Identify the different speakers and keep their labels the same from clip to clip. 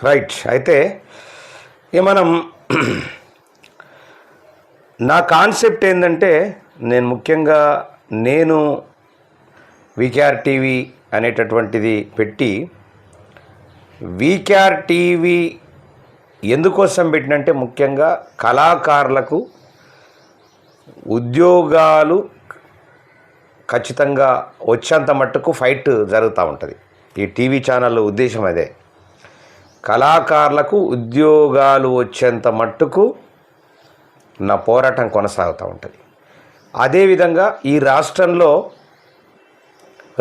Speaker 1: Right. అయితే మనం నా కాన్సెప్ట్ ఏంటంటే ముఖ్యంగా నేను వీకేఆర్ టీవీ అనేటటువంటిది పెట్టి వీకేఆర్ టీవీ ఎందుకోసం పెట్టినంటే ముఖ్యంగా కళాకారులకు ఉద్యోగాలు ఖచ్చితంగా వచ్చేంత మట్టుకు ఫైట్ జరుగుతూ ఉంటుంది. ఈ టీవీ ఛానల్ ఉద్దేశం అదే. కళాకారులకు ఉద్యోగాలు వచ్చేంత మట్టుకు నా పోరాటం కొనసాగుతూ ఉంటుంది. అదేవిధంగా ఈ రాష్ట్రంలో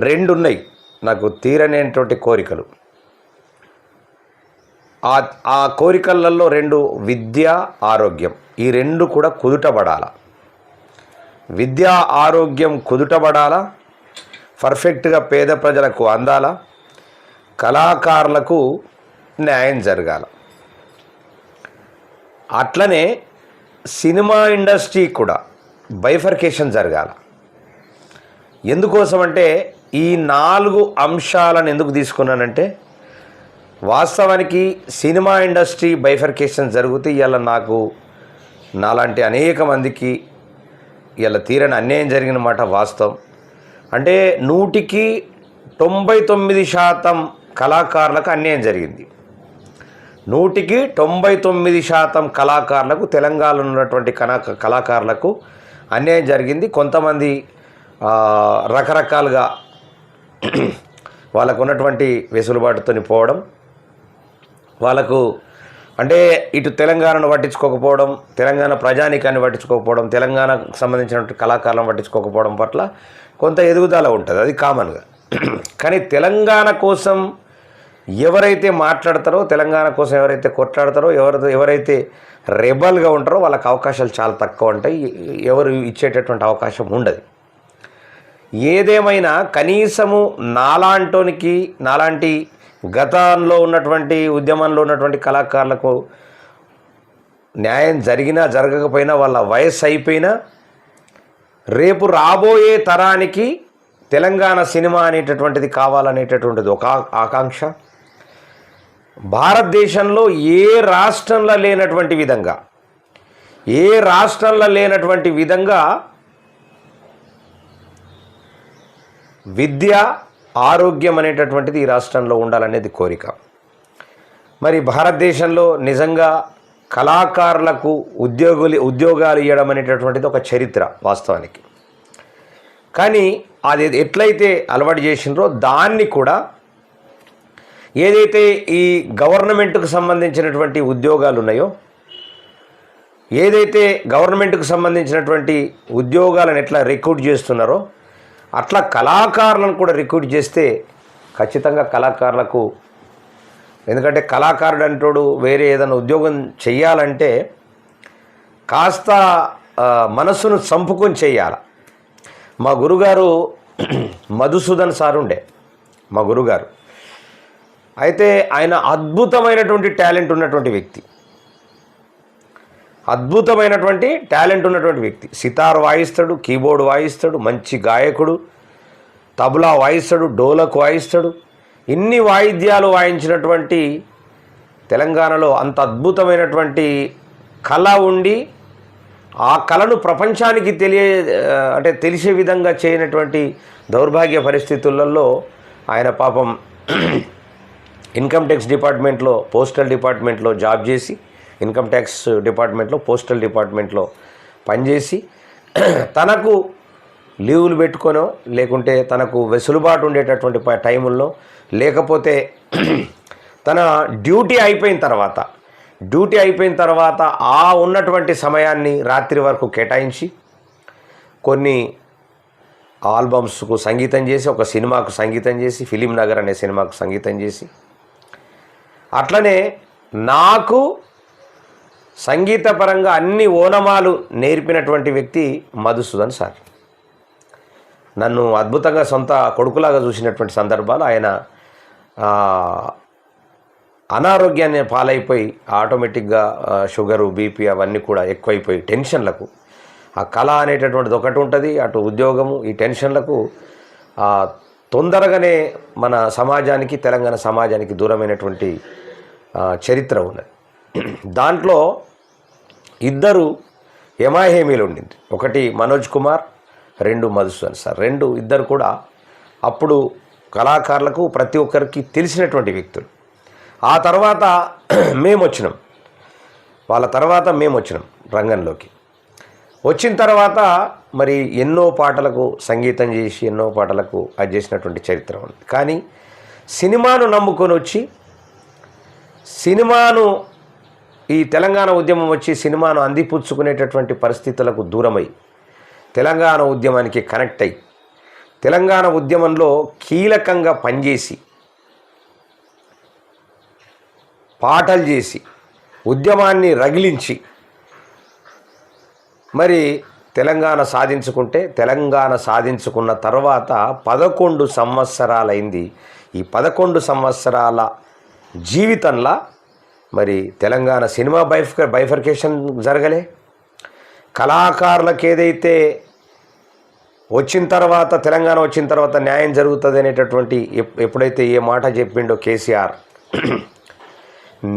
Speaker 1: రెండు ఉన్నాయి నాకు తీరనేటువంటి కోరికలు. ఆ కోరికలలో రెండు విద్య, ఆరోగ్యం. ఈ రెండు కూడా కుదుటపడాల. విద్య, ఆరోగ్యం కుదుటపడాల, పర్ఫెక్ట్గా పేద ప్రజలకు అందాల, కళాకారులకు న్యాయం జరగాల. అట్లనే సినిమా ఇండస్ట్రీ కూడా బైఫర్కేషన్ జరగాల. ఎందుకోసమంటే ఈ 4 అంశాలను ఎందుకు తీసుకున్నానంటే వాస్తవానికి సినిమా ఇండస్ట్రీ బైఫర్కేషన్ జరిగితే ఇవాళ నాలాంటి అనేక మందికి ఇలా తీరని అన్యాయం జరిగిన మాట వాస్తవం. అంటే 100కి 99% కళాకారులకు అన్యాయం జరిగింది. 100కి 99% కళాకారులకు, తెలంగాణలో ఉన్నటువంటి కళాకారులకు అన్యాయం జరిగింది. కొంతమంది రకరకాలుగా వాళ్ళకు ఉన్నటువంటి వెసులుబాటుతో పోవడం, వాళ్ళకు అంటే ఇటు తెలంగాణను పట్టించుకోకపోవడం, తెలంగాణ ప్రజానీకాన్ని పట్టించుకోకపోవడం, తెలంగాణకు సంబంధించినటువంటి కళాకారులను పట్టించుకోకపోవడం పట్ల కొంత ఎదుగుదల ఉంటుంది, అది కామన్గా. కానీ తెలంగాణ కోసం ఎవరైతే మాట్లాడతారో, తెలంగాణ కోసం ఎవరైతే కొట్లాడతారో, ఎవరైతే రెబల్గా ఉంటారో వాళ్ళకి అవకాశాలు చాలా తక్కువ ఉంటాయి. ఎవరు ఇచ్చేటటువంటి అవకాశం ఉండదు. ఏదేమైనా కనీసము నాలాంటి గతంలో ఉన్నటువంటి ఉద్యమంలో ఉన్నటువంటి కళాకారులకు న్యాయం జరిగినా జరగకపోయినా, వాళ్ళ వయస్సు అయిపోయినా, రేపు రాబోయే తరానికి తెలంగాణ సినిమా అనేటటువంటిది కావాలనేటటువంటిది ఒక ఆకాంక్ష. భారతదేశంలో ఏ రాష్ట్రంలో లేనటువంటి విధంగా విద్య, ఆరోగ్యం అనేటటువంటిది ఈ రాష్ట్రంలో ఉండాలనేది కోరిక. మరి భారతదేశంలో నిజంగా కళాకారులకు ఉద్యోగాలు ఇవ్వడం అనేటటువంటిది ఒక చరిత్ర వాస్తవానికి. కానీ అది ఎట్లయితే అలవాటు చేసినారో దాన్ని కూడా ఏదైతే ఈ గవర్నమెంట్కు సంబంధించినటువంటి ఉద్యోగాలు ఉన్నాయో, ఏదైతే గవర్నమెంట్కు సంబంధించినటువంటి ఉద్యోగాలను ఎట్లా రిక్రూట్ చేస్తున్నారో అట్లా కళాకారులను కూడా రిక్రూట్ చేస్తే ఖచ్చితంగా కళాకారులకు, ఎందుకంటే కళాకారుడు అంటోడు వేరే ఏదైనా ఉద్యోగం చెయ్యాలంటే కాస్త మనస్సును చంపుకొని చెయ్యాలి. మా గురుగారు మధుసూదన్ సార్ ఉండే మా గురుగారు. అయితే ఆయన అద్భుతమైనటువంటి టాలెంట్ ఉన్నటువంటి వ్యక్తి. సితార్ వాయిస్తాడు, కీబోర్డ్ వాయిస్తాడు, మంచి గాయకుడు, తబలా వాయిస్తాడు, డోలకు వాయిస్తాడు. ఇన్ని వాయిద్యాలు వాయించినటువంటి తెలంగాణలో అంత అద్భుతమైనటువంటి కళ ఉండి ఆ కళను ప్రపంచానికి తెలిసే విధంగా చేయనటువంటి దౌర్భాగ్య పరిస్థితులలో ఆయన పాపం ఇన్కమ్ ట్యాక్స్ డిపార్ట్మెంట్లో, పోస్టల్ డిపార్ట్మెంట్లో జాబ్ చేసి, ఇన్కమ్ ట్యాక్స్ డిపార్ట్మెంట్లో, పోస్టల్ డిపార్ట్మెంట్లో పనిచేసి తనకు లీవులు పెట్టుకొనో, లేకుంటే తనకు వెసులుబాటు ఉండేటటువంటి టైముల్లో, లేకపోతే తన డ్యూటీ అయిపోయిన తర్వాత ఆ ఉన్నటువంటి సమయాన్ని రాత్రి వరకు కేటాయించి కొన్ని ఆల్బమ్స్కు సంగీతం చేసి, ఒక సినిమాకు సంగీతం చేసి, ఫిలిం నగర్ అనే సినిమాకు సంగీతం చేసి, అట్లనే నాకు సంగీతపరంగా అన్ని ఓనమాలు నేర్పినటువంటి వ్యక్తి మధుసూదన్ సార్. నన్ను అద్భుతంగా సొంత కొడుకులాగా చూసినటువంటి సందర్భాలు. ఆయన అనారోగ్యాన్ని పాలైపోయి ఆటోమేటిక్గా షుగరు, బీపీ అవన్నీ కూడా ఎక్కువైపోయి టెన్షన్లకు, ఆ కళ అనేటటువంటిది ఒకటి ఉంటుంది, అటు ఉద్యోగము, ఈ టెన్షన్లకు తొందరగానే మన సమాజానికి, తెలంగాణ సమాజానికి దూరమైనటువంటి చరిత్ర ఉన్నది. దాంట్లో ఇద్దరు ఎమాహేమీలు ఉండింది. ఒకటి మనోజ్ కుమార్, రెండు మధుసూదన్ సార్. ఇద్దరు కూడా అప్పుడు కళాకారులకు ప్రతి ఒక్కరికి తెలిసినటువంటి వ్యక్తులు. ఆ తర్వాత మేము వచ్చినాం, వాళ్ళ తర్వాత మేము వచ్చినాం రంగంలోకి. వచ్చిన తర్వాత మరి ఎన్నో పాటలకు సంగీతం చేసి ఎన్నో పాటలకు అది చేసినటువంటి చరిత్ర ఉంది. కానీ సినిమాను నమ్ముకొని వచ్చి సినిమాను ఈ తెలంగాణ ఉద్యమం వచ్చి సినిమాను అందిపుచ్చుకునేటటువంటి పరిస్థితులకు దూరమై తెలంగాణ ఉద్యమానికి కనెక్ట్ అయ్యి తెలంగాణ ఉద్యమంలో కీలకంగా పనిచేసి పాటలు చేసి ఉద్యమాన్ని రగిలించి మరి తెలంగాణ సాధించుకున్న తర్వాత 11 సంవత్సరాలైంది. ఈ 11 సంవత్సరాల జీవితంలో మరి తెలంగాణ సినిమా బైఫర్కేషన్ జరగలే. కళాకారులకు ఏదైతే తెలంగాణ వచ్చిన తర్వాత న్యాయం జరుగుతుంది అనేటటువంటి ఎప్పుడైతే ఏ మాట చెప్పిండో కేసీఆర్,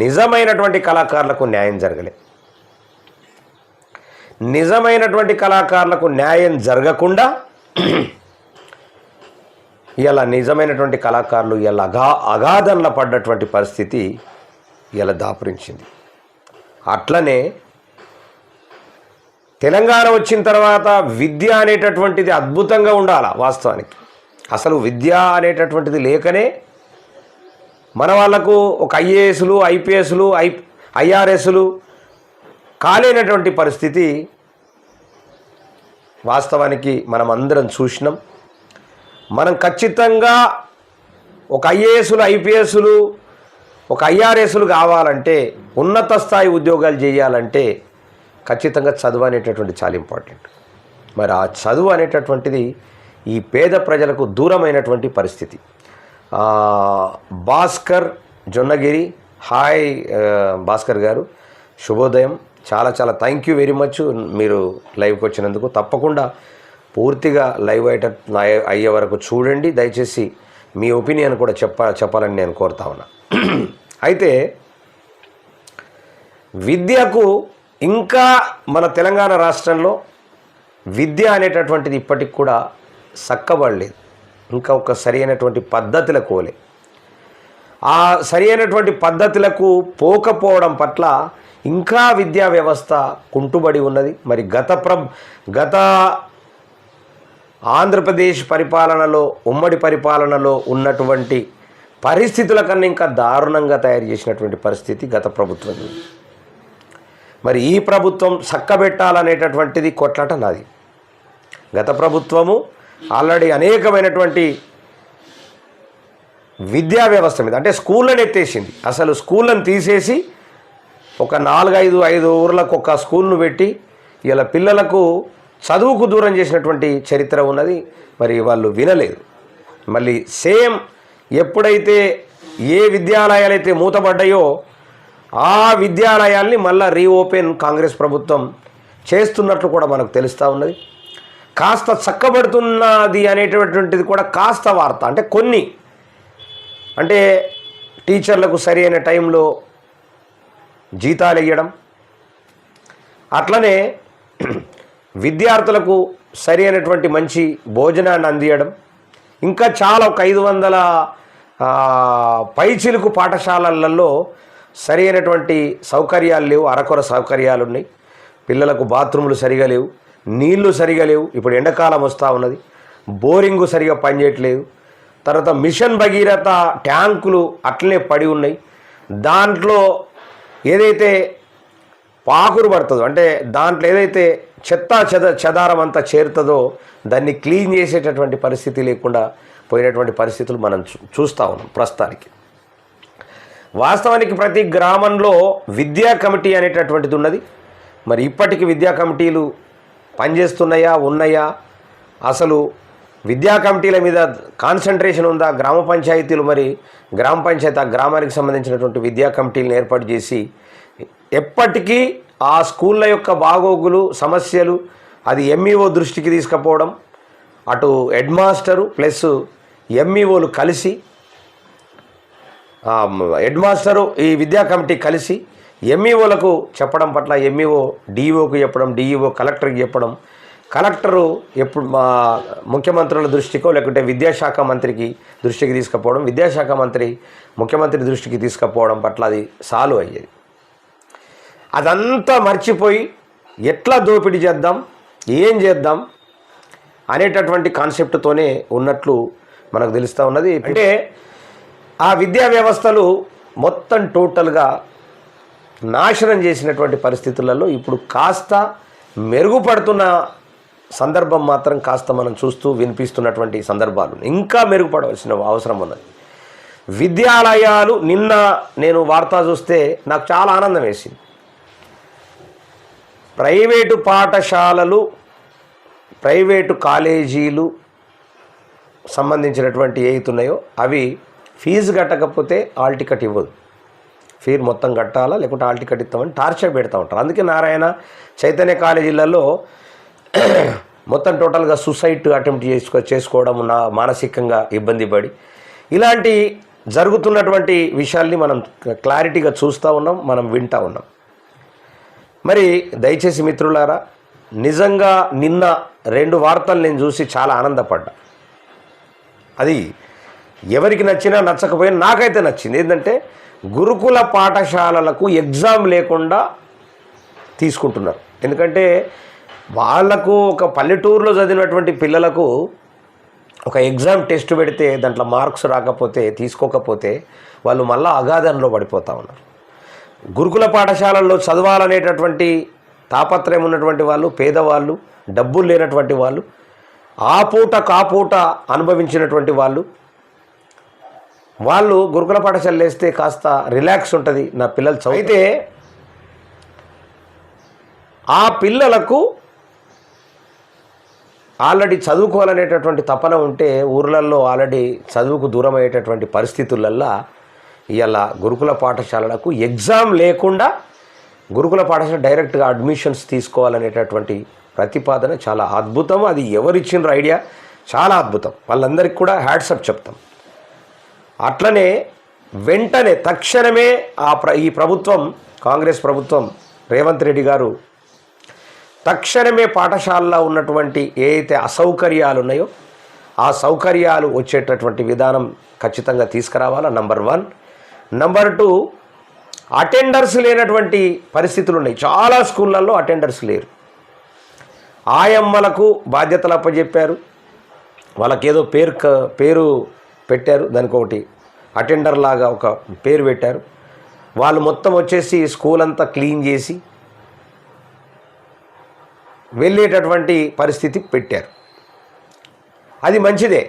Speaker 1: నిజమైనటువంటి కళాకారులకు న్యాయం జరగలే. నిజమైనటువంటి కళాకారులకు న్యాయం జరగకుండా ఇలా నిజమైనటువంటి కళాకారులు ఇలా అగాధంలో పడ్డటువంటి పరిస్థితి ఇలా దాపురించింది. అట్లనే తెలంగాణ వచ్చిన తర్వాత విద్య అనేటటువంటిది అద్భుతంగా ఉండాలి. వాస్తవానికి అసలు విద్య అనేటటువంటిది లేకనే మన వాళ్లకు ఒక ఐఏఎస్లు, ఐపీఎస్లు, ఐఆర్ఎస్లు కాలేనటువంటి పరిస్థితి వాస్తవానికి మనం అందరం చూసినాం. మనం ఖచ్చితంగా ఒక ఐఏఎస్లు, ఐపీఎస్లు, ఒక ఐఆర్ఎస్లు కావాలంటే, ఉన్నత స్థాయి ఉద్యోగాలు చేయాలంటే ఖచ్చితంగా చదువు అనేటటువంటి చాలా ఇంపార్టెంట్. మరి ఆ చదువు అనేటటువంటిది ఈ పేద ప్రజలకు దూరమైనటువంటి పరిస్థితి. భాస్కర్ జొన్నగిరి, హాయ్ భాస్కర్ గారు, శుభోదయం. చాలా థ్యాంక్ యూ వెరీ మచ్ మీరు లైవ్కి వచ్చినందుకు. తప్పకుండా పూర్తిగా లైవ్ అయ్యే వరకు చూడండి. దయచేసి మీ ఒపీనియన్ కూడా చెప్పాలని నేను కోరుతా ఉన్నా. అయితే విద్యకు ఇంకా మన తెలంగాణ రాష్ట్రంలో విద్య అనేటటువంటిది ఇప్పటికి కూడా చక్కబడలేదు. ఇంకా ఒక సరి అయినటువంటి పద్ధతులకు పోలే. ఆ సరి అయినటువంటి పద్ధతులకు పోకపోవడం పట్ల ఇంకా విద్యా వ్యవస్థ కుంటుబడి ఉన్నది. మరి గత ఆంధ్రప్రదేశ్ పరిపాలనలో, ఉమ్మడి పరిపాలనలో ఉన్నటువంటి పరిస్థితుల కన్నా ఇంకా దారుణంగా తయారు చేసినటువంటి పరిస్థితి గత ప్రభుత్వం. మరి ఈ ప్రభుత్వం చక్కబెట్టాలనేటటువంటిది కొట్లాట నాది. గత ప్రభుత్వము ఆల్రెడీ అనేకమైనటువంటి విద్యా వ్యవస్థ మీద, అంటే స్కూళ్ళని ఎత్తేసింది. అసలు స్కూళ్ళని తీసేసి ఒక 4-5 ఊర్లకు ఒక స్కూల్ను పెట్టి ఇలా పిల్లలకు చదువుకు దూరం చేసినటువంటి చరిత్ర ఉన్నది. మరి వాళ్ళు వినలేదు. మళ్ళీ సేమ్ ఎప్పుడైతే ఏ విద్యాలయాలైతే మూతపడ్డాయో ఆ విద్యాలయాల్ని మళ్ళీ రీఓపెన్ కాంగ్రెస్ ప్రభుత్వం చేస్తున్నట్లు కూడా మనకు తెలుస్తూ ఉన్నది. కాస్త చక్కబడుతున్నది అనేటటువంటిది కూడా కాస్త వార్త. అంటే కొన్ని అంటే టీచర్లకు సరి అయిన టైంలో జీతాలు ఇవ్వడం, అట్లనే విద్యార్థులకు సరి అయినటువంటి మంచి భోజనాన్ని అందించడం, ఇంకా చాలా ఒక 500 పైచిలుకు పాఠశాలలలో సరి అయినటువంటి సౌకర్యాలు లేవు. అరకొర సౌకర్యాలు ఉన్నాయి. పిల్లలకు బాత్రూములు సరిగా లేవు, నీళ్లు సరిగా లేవు. ఇప్పుడు ఎండాకాలం వస్తూ ఉన్నది, బోరింగు సరిగా పనిచేయట్లేదు. తర్వాత మిషన్ భగీరథ ట్యాంకులు అట్లనే పడి ఉన్నాయి. దాంట్లో ఏదైతే పాకురు పడుతుందో, అంటే దాంట్లో ఏదైతే చెదారం అంతా చేరుతుందో దాన్ని క్లీన్ చేసేటటువంటి పరిస్థితి లేకుండా పోయినటువంటి పరిస్థితులు మనం చూస్తూ ఉన్నాం ప్రస్తుతానికి. వాస్తవానికి ప్రతి గ్రామంలో విద్యా కమిటీ అనేటటువంటిది ఉన్నది. మరి ఇప్పటికి విద్యా కమిటీలు పనిచేస్తున్నాయా, ఉన్నాయా? అసలు విద్యా కమిటీల మీద కాన్సన్ట్రేషన్ ఉందా? గ్రామ పంచాయతీలు, మరి గ్రామ పంచాయతీ ఆ గ్రామానికి సంబంధించినటువంటి విద్యా కమిటీలను ఏర్పాటు చేసి ఎప్పటికీ ఆ స్కూళ్ళ యొక్క బాగోగులు, సమస్యలు అది ఎంఈఓ దృష్టికి తీసుకుపోవడం, అటు హెడ్ మాస్టరు ప్లస్ ఎంఈఓలు కలిసి హెడ్ మాస్టరు ఈ విద్యా కమిటీ కలిసి ఎంఈఓలకు చెప్పడం పట్ల ఎంఈఓ డిఈఓకు చెప్పడం, డిఈఓ కలెక్టర్కి చెప్పడం, కలెక్టరు ఎప్పుడు మా ముఖ్యమంత్రుల దృష్టికో లేకుంటే విద్యాశాఖ మంత్రికి దృష్టికి తీసుకుపోవడం, విద్యాశాఖ మంత్రి ముఖ్యమంత్రి దృష్టికి తీసుకుపోవడం పట్ల అది సాల్వ్ అయ్యేది. అదంతా మర్చిపోయి ఎట్లా దోపిడీ చేద్దాం, ఏం చేద్దాం అనేటటువంటి కాన్సెప్ట్తోనే ఉన్నట్లు మనకు తెలుస్తూ ఉన్నది. అంటే ఆ విద్యా వ్యవస్థలు మొత్తం టోటల్గా నాశనం చేసినటువంటి పరిస్థితులలో ఇప్పుడు కాస్త మెరుగుపడుతున్న సందర్భం మాత్రం కాస్త మనం చూస్తూ వినిపిస్తున్నటువంటి సందర్భాలు ఇంకా మెరుగుపడవలసిన అవసరం ఉన్నది. విద్యాలయాలు నిన్న నేను వార్త చూస్తే నాకు చాలా ఆనందం వేసింది. ప్రైవేటు పాఠశాలలు, ప్రైవేటు కాలేజీలు సంబంధించినటువంటి ఏవైతున్నాయో అవి ఫీజు కట్టకపోతే హాల్ టికెట్ ఇవ్వదు. ఫీజు మొత్తం కట్టాలా లేకుంటే హాల్ టికెట్ ఇస్తామని టార్చర్ పెడతా ఉంటారు. అందుకే నారాయణ చైతన్య కాలేజీలలో మొత్తం టోటల్గా సూసైడ్ అటెంప్ట్ చేసుకోవడం, మానసికంగా ఇబ్బంది పడి ఇలాంటి జరుగుతున్నటువంటి విషయాల్ని మనం క్లారిటీగా చూస్తూ ఉన్నాం, మనం వింటూ ఉన్నాం. మరి దయచేసి మిత్రులారా, నిజంగా నిన్న 2 వార్తలు నేను చూసి చాలా ఆనందపడ్డా. అది ఎవరికి నచ్చినా నచ్చకపోయినా నాకైతే నచ్చింది. ఏంటంటే గురుకుల పాఠశాలలకు ఎగ్జామ్ లేకుండా తీసుకుంటున్నారు. ఎందుకంటే వాళ్లకు ఒక పల్లెటూరులో చదివినటువంటి పిల్లలకు ఒక ఎగ్జామ్ టెస్ట్ పెడితే దాంట్లో మార్క్స్ రాకపోతే, తీసుకోకపోతే వాళ్ళు మళ్ళీ అగాధంలో పడిపోతూ ఉన్నారు. గురుకుల పాఠశాలల్లో చదవాలనేటటువంటి తాపత్రయం ఉన్నటువంటి వాళ్ళు, పేదవాళ్ళు, డబ్బులు లేనటువంటి వాళ్ళు, ఆ పూట కాపూట అనుభవించినటువంటి వాళ్ళు గురుకుల పాఠశాలలు వేస్తే కాస్త రిలాక్స్ ఉంటుంది, నా పిల్లలు చదివితే ఆ పిల్లలకు ఆల్రెడీ చదువుకోవాలనేటటువంటి తపన ఉంటే ఊర్లలో ఆల్రెడీ చదువుకు దూరం అయ్యేటటువంటి పరిస్థితులల్లో ఇవాళ గురుకుల పాఠశాలలకు ఎగ్జామ్ లేకుండా గురుకుల పాఠశాల డైరెక్ట్గా అడ్మిషన్స్ తీసుకోవాలనేటటువంటి ప్రతిపాదన చాలా అద్భుతం. అది ఎవరిచ్చిన ఐడియా చాలా అద్భుతం. వాళ్ళందరికీ కూడా హ్యాట్సప్ చెప్తాం. అట్లనే వెంటనే తక్షణమే ఈ ప్రభుత్వం, కాంగ్రెస్ ప్రభుత్వం, రేవంత్ రెడ్డి గారు తక్షణమే పాఠశాలలో ఉన్నటువంటి ఏదైతే అసౌకర్యాలు ఉన్నాయో ఆ సౌకర్యాలు వచ్చేటటువంటి విధానం ఖచ్చితంగా తీసుకురావాలా. నంబర్ 1. నంబర్ 2, అటెండర్స్ లేనటువంటి పరిస్థితులు ఉన్నాయి. చాలా స్కూళ్ళల్లో అటెండర్స్ లేరు. ఆయమ్మలకు బాధ్యతలు అప్పచెప్పారు, వాళ్ళకేదో పేరు పెట్టారు, దానికి ఒకటి అటెండర్ లాగా ఒక పేరు పెట్టారు. వాళ్ళు మొత్తం వచ్చేసి స్కూల్ అంతా క్లీన్ చేసి వెళ్ళేటటువంటి పరిస్థితి పెట్టారు. అది మంచిదే.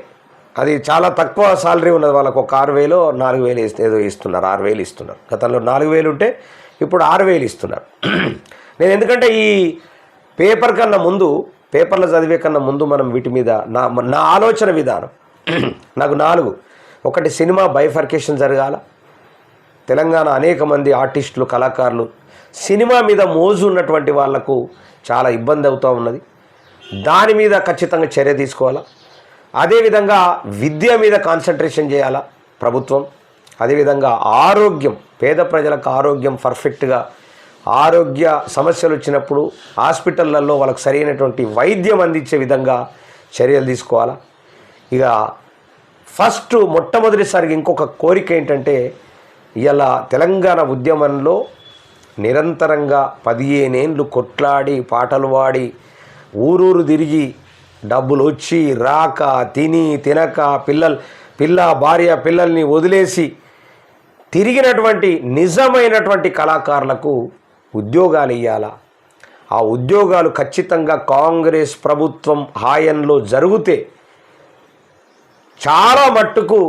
Speaker 1: అది చాలా తక్కువ సాలరీ ఉన్నది. వాళ్ళకు ఒక 6,000 4,000 ఏదో ఇస్తున్నారు, 6,000 ఇస్తున్నారు. గతంలో 4,000 ఉంటే ఇప్పుడు 6,000 ఇస్తున్నారు. నేను ఎందుకంటే ఈ పేపర్లో చదివే కన్నా ముందు మనం వీటి మీద నా ఆలోచన విధానం నాకు 4. ఒకటి, సినిమా బైఫర్కేషన్ జరగాల. తెలంగాణ అనేక మంది ఆర్టిస్టులు, కళాకారులు సినిమా మీద మోజు ఉన్నటువంటి వాళ్లకు చాలా ఇబ్బంది అవుతూ ఉన్నది. దాని మీద ఖచ్చితంగా చర్య తీసుకోవాలా. అదేవిధంగా విద్య మీద కాన్సన్ట్రేషన్ చేయాలా ప్రభుత్వం. అదేవిధంగా ఆరోగ్యం, పేద ప్రజలకు ఆరోగ్యం పర్ఫెక్ట్గా, ఆరోగ్య సమస్యలు వచ్చినప్పుడు హాస్పిటళ్లలో వాళ్ళకు సరైనటువంటి వైద్యం అందించే విధంగా చర్యలు తీసుకోవాలా. ఇక మొట్టమొదటిసారిగా ఇంకొక కోరిక ఏంటంటే, ఇలా తెలంగాణ ఉద్యమంలో నిరంతరంగా 15 ఏళ్ళు కొట్లాడి పాటలు పాడి ఊరూరు తిరిగి డబ్బులు వచ్చి రాక తినక భార్య పిల్లల్ని వదిలేసి తిరిగినటువంటి నిజమైనటువంటి కళాకారులకు ఉద్యోగాలు ఇవ్వాలా. ఆ ఉద్యోగాలు ఖచ్చితంగా కాంగ్రెస్ ప్రభుత్వం హాయంలో జరిగితే చాలా మట్టుకు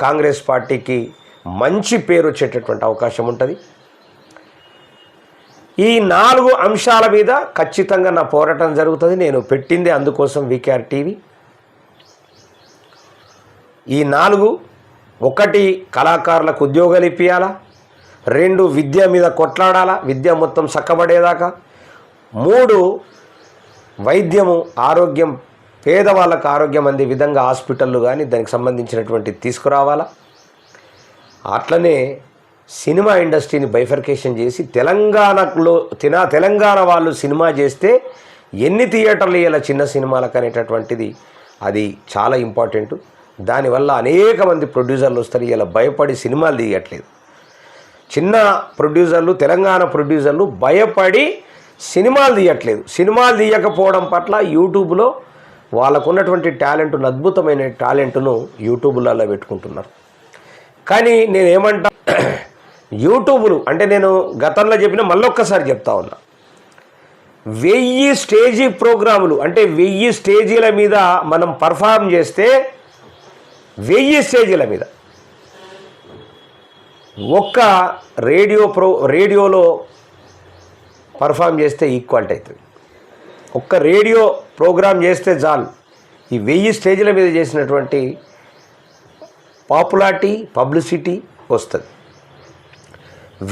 Speaker 1: కాంగ్రెస్ పార్టీకి మంచి పేరు వచ్చేటటువంటి అవకాశం ఉంటుంది. ఈ 4 అంశాల మీద ఖచ్చితంగా నా పోరాటం జరుగుతుంది. నేను పెట్టింది అందుకోసం వీకేఆర్ టీవీ. ఈ 4: 1 కళాకారులకు ఉద్యోగాలు ఇప్పియాలా, 2 విద్య మీద కొట్లాడాలా, విద్య మొత్తం చక్కబడేదాకా, 3 వైద్యము, ఆరోగ్యం, పేదవాళ్ళకు ఆరోగ్యం అందే విధంగా హాస్పిటళ్ళు కానీ దానికి సంబంధించినటువంటి తీసుకురావాలా. అట్లనే సినిమా ఇండస్ట్రీని బైఫర్కేషన్ చేసి తెలంగాణ వాళ్ళు సినిమా చేస్తే ఎన్ని థియేటర్లు ఇవ్వాలి చిన్న సినిమాలకు అనేటటువంటిది అది చాలా ఇంపార్టెంట్. దానివల్ల అనేక మంది ప్రొడ్యూసర్లు వస్తారు. ఇలా భయపడి సినిమాలు తీయట్లేదు. చిన్న ప్రొడ్యూసర్లు, తెలంగాణ ప్రొడ్యూసర్లు భయపడి సినిమాలు తీయట్లేదు. సినిమాలు తీయకపోవడం పట్ల యూట్యూబ్లో వాళ్ళకున్నటువంటి టాలెంట్ను, అద్భుతమైన టాలెంట్ను యూట్యూబ్లలో పెట్టుకుంటున్నారు. కానీ నేనేమంటా, యూట్యూబ్లు అంటే నేను గతంలో చెప్పిన మళ్ళొక్కసారి చెప్తా ఉన్నా, 1000 స్టేజీ ప్రోగ్రాములు అంటే 1000 స్టేజీల మీద మనం పర్ఫామ్ చేస్తే 1000 స్టేజీల మీద ఒక్క రేడియోలో పర్ఫామ్ చేస్తే ఈక్వాలిటీ అవుతుంది. ఒక్క రేడియో ప్రోగ్రామ్ చేస్తే చాలు ఈ 1000 స్టేజీల మీద చేసినటువంటి పాపులారిటీ, పబ్లిసిటీ వస్తుంది.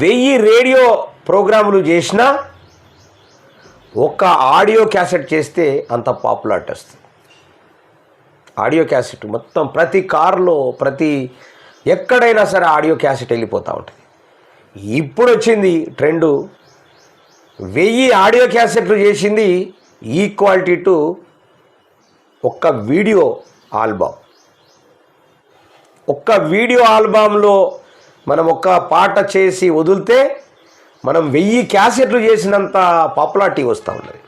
Speaker 1: 1000 రేడియో ప్రోగ్రాములు చేసినా ఒక్క ఆడియో క్యాసెట్ చేస్తే అంత పాపులారిటీ వస్తుంది. ఆడియో క్యాసెట్ మొత్తం ప్రతి కారులో, ప్రతి ఎక్కడైనా సరే ఆడియో క్యాసెట్ వెళ్ళిపోతూ ఉంటుంది. ఇప్పుడు వచ్చింది ట్రెండు, 1000 ఆడియో క్యాసెట్లు చేసింది ఈక్వాలిటీ టు ఒక్క వీడియో ఆల్బమ్. ఒక్క వీడియో ఆల్బమ్లో మనం ఒక్క పాట చేసి వదిలితే మనం 1000 క్యాసెట్లు చేసినంత పాపులారిటీ వస్తూ ఉన్నది.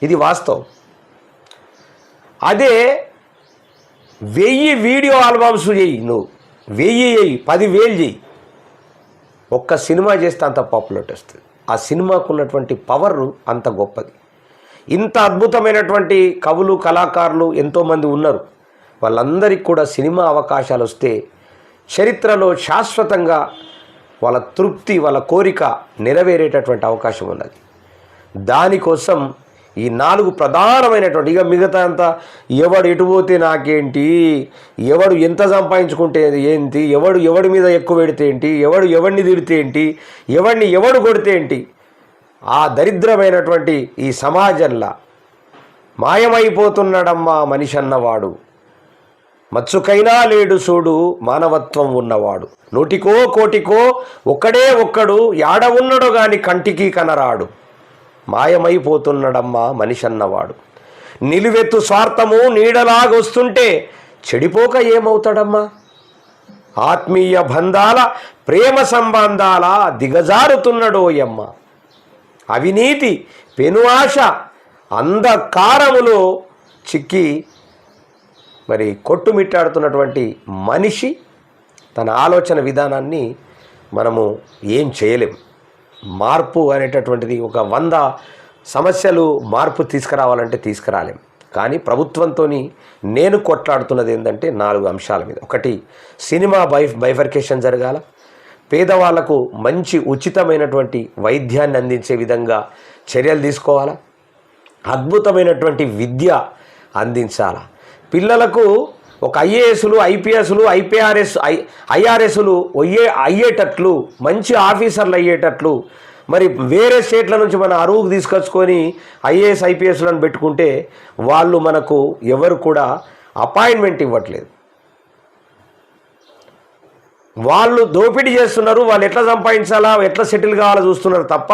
Speaker 1: ఇది వాస్తవం. అదే 1000 వీడియో ఆల్బమ్స్ చేయి, నువ్వు 1000 చేయి, 10,000 చేయి, ఒక్క సినిమా చేస్తే అంత పాపులారిటీ వస్తుంది. ఆ సినిమాకు ఉన్నటువంటి పవర్ అంత గొప్పది. ఇంత అద్భుతమైనటువంటి కవులు, కళాకారులు ఎంతోమంది ఉన్నారు. వాళ్ళందరికీ కూడా సినిమా అవకాశాలు వస్తే చరిత్రలో శాశ్వతంగా వాళ్ళ తృప్తి, వాళ్ళ కోరిక నెరవేరేటటువంటి అవకాశం ఉన్నది. దానికోసం ఈ 4 ప్రధానమైనటువంటి, ఇక మిగతా అంతా ఎవడు ఎటు పోతే నాకేంటి, ఎవడు ఎంత సంపాదించుకుంటే ఏంటి, ఎవడి మీద ఎక్కువ పెడితే ఏంటి, ఎవడిని తిడితే ఏంటి, ఎవడు కొడితే ఏంటి, ఆ దరిద్రమైనటువంటి ఈ సమాజంలో మాయమైపోతున్నాడమ్మా మనిషి అన్నవాడు, మత్సుకైనా లేడు చూడు మానవత్వం ఉన్నవాడు, నూటికో కోటికో ఒక్కడు యాడ ఉన్నడో గాని కంటికి కనరాడు, మాయమైపోతున్నాడమ్మా మనిషి అన్నవాడు, నిలువెత్తు స్వార్థము నీడలాగొస్తుంటే చెడిపోక ఏమవుతాడమ్మా, ఆత్మీయ బంధాల ప్రేమ సంబంధాల దిగజారుతున్నాడోయమ్మ, అవినీతి పెను ఆశ అంధకారములో చిక్కి మరి కొట్టుమిట్టాడుతున్నటువంటి మనిషి తన ఆలోచన విధానాన్ని మనము ఏం చేయలేం. మార్పు అనేటటువంటిది ఒక 100 సమస్యలు మార్పు తీసుకురావాలంటే తీసుకురాలేం. కానీ ప్రభుత్వంతో నేను కొట్లాడుతున్నది ఏంటంటే 4 అంశాల మీద. ఒకటి, సినిమా బైఫర్కేషన్ జరగాల, పేదవాళ్లకు మంచి ఉచితమైనటువంటి వైద్యాన్ని అందించే విధంగా చర్యలు తీసుకోవాలా, అద్భుతమైనటువంటి విద్య అందించాలా, పిల్లలకు ఒక ఐఏఎస్లు, ఐపీఎస్లు, ఐఆర్ఎస్లు అయ్యేటట్లు, మంచి ఆఫీసర్లు అయ్యేటట్లు, మరి వేరే స్టేట్ల నుంచి మన అరువుకు తీసుకొచ్చుకొని ఐఏఎస్, ఐపీఎస్లను పెట్టుకుంటే వాళ్ళు మనకు ఎవరు కూడా అపాయింట్మెంట్ ఇవ్వట్లేదు. వాళ్ళు దోపిడీ చేస్తున్నారు, వాళ్ళు ఎట్లా సంపాదించాలా, ఎట్లా సెటిల్ కావాలో చూస్తున్నారు తప్ప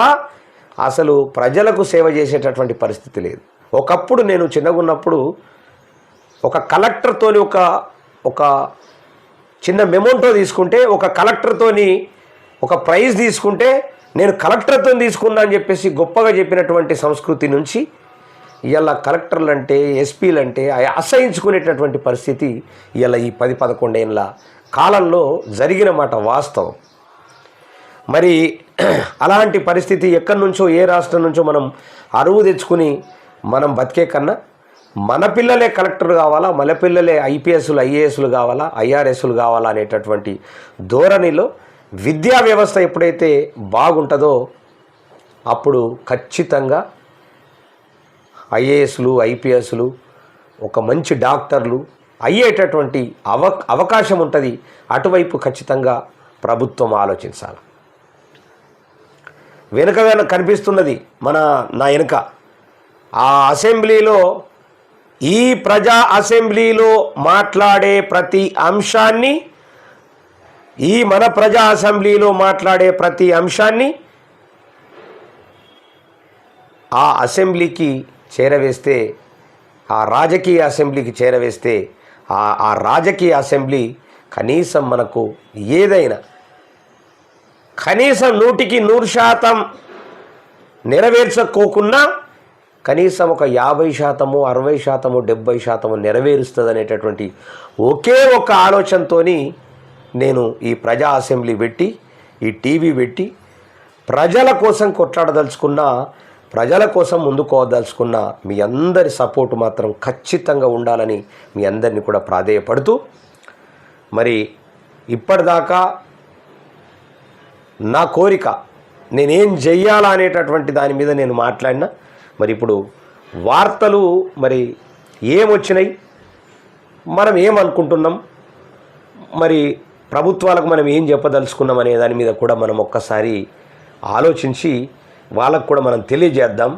Speaker 1: అసలు ప్రజలకు సేవ చేసేటటువంటి పరిస్థితి లేదు. ఒకప్పుడు నేను చిన్నగున్నప్పుడు ఒక కలెక్టర్తోని ఒక చిన్న మెమోంటో తీసుకుంటే, ఒక కలెక్టర్తోని ఒక ప్రైజ్ తీసుకుంటే నేను కలెక్టర్తో తీసుకున్నా అని చెప్పేసి గొప్పగా చెప్పినటువంటి సంస్కృతి నుంచి ఇలా కలెక్టర్లు అంటే, ఎస్పీలు అంటే అసహించుకునేటటువంటి పరిస్థితి ఇలా ఈ 10-11 ఏళ్ళ కాలంలో జరిగిన మాట వాస్తవం. మరి అలాంటి పరిస్థితి ఎక్కడి నుంచో, ఏ రాష్ట్రం నుంచో మనం అరువు తెచ్చుకుని మనం బతికే కన్నా మన పిల్లలే కలెక్టర్ కావాలా, మన పిల్లలే ఐపీఎస్లు, ఐఏఎస్లు కావాలా, ఐఆర్ఎస్లు కావాలా అనేటటువంటి ధోరణిలో విద్యా వ్యవస్థ ఎప్పుడైతే బాగుంటుందో అప్పుడు ఖచ్చితంగా ఐఏఎస్లు, ఐపీఎస్లు, ఒక మంచి డాక్టర్లు అయ్యేటటువంటి అవకాశం ఉంటుంది. అటువైపు ఖచ్చితంగా ప్రభుత్వం ఆలోచించాలి. వెనుకగా కనిపిస్తున్నది నా వెనుక ఆ అసెంబ్లీలో, ఈ ప్రజా అసెంబ్లీలో మాట్లాడే ప్రతి అంశాన్ని ఈ మన ప్రజా అసెంబ్లీలో మాట్లాడే ప్రతి అంశాన్ని ఆ అసెంబ్లీకి చేరవేస్తే, ఆ రాజకీయ అసెంబ్లీకి చేరవేస్తే ఆ రాజకీయ అసెంబ్లీ కనీసం మనకు ఏదైనా కనీసం 100% నెరవేర్చకోకున్నా కనీసం ఒక 50%, 60%, 70% నెరవేరుస్తుంది అనేటటువంటి ఒకే ఒక ఆలోచనతో నేను ఈ ప్రజా అసెంబ్లీ పెట్టి, ఈ టీవీ పెట్టి ప్రజల కోసం కొట్లాడదలుచుకున్న, ప్రజల కోసం ముందుకోదలుచుకున్న మీ అందరి సపోర్టు మాత్రం ఖచ్చితంగా ఉండాలని మీ అందరినీ కూడా ప్రాధేయపడుతూ, మరి ఇప్పటిదాకా నా కోరిక నేనేం చెయ్యాలా అనేటటువంటి దాని మీద నేను మాట్లాడినా, మరి ఇప్పుడు వార్తలు మరి ఏమొచ్చినాయి, మనం ఏమనుకుంటున్నాం, మరి ప్రభుత్వాలకు మనం ఏం చెప్పదలుచుకున్నాం అనే దాని మీద కూడా మనం ఒక్కసారి ఆలోచించి వాళ్ళకు కూడా మనం తెలియజేద్దాం.